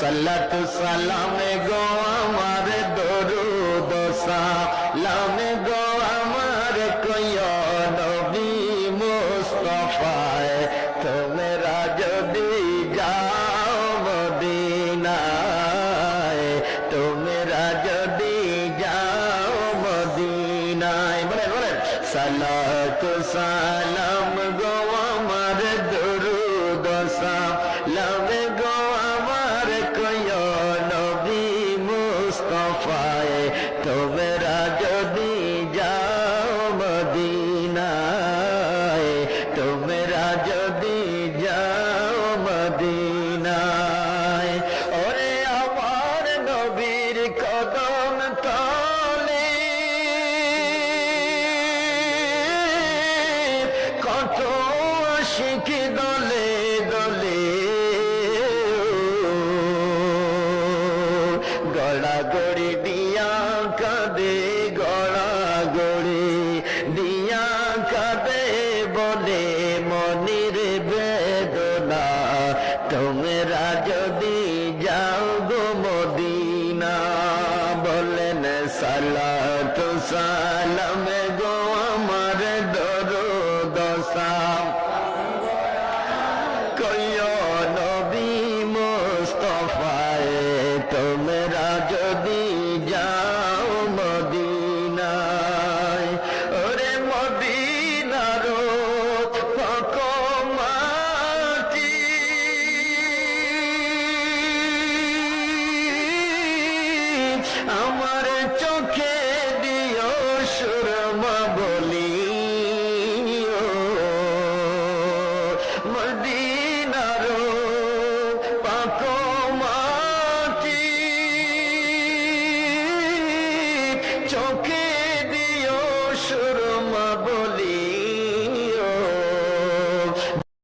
সাল্লাতু সালামে গো আমার দরুদ সালাম গো আমার কইয়া নবী মুস্তাফায় তোমরা যদি যাও মদিনায় তোমরা যদি যাও মদিনায় বলেন বলেন সালাতু সালাম গো আমার দরুদ সালাম গো আমার কইয়া নবী মুস্তাফায় তোমরা যদি যাও মদিনায় তোমরা যদি যাও মদিনায় ওরে আমার নবীর কদম তলে কত আশিক দলে দলে গড়াগড়ি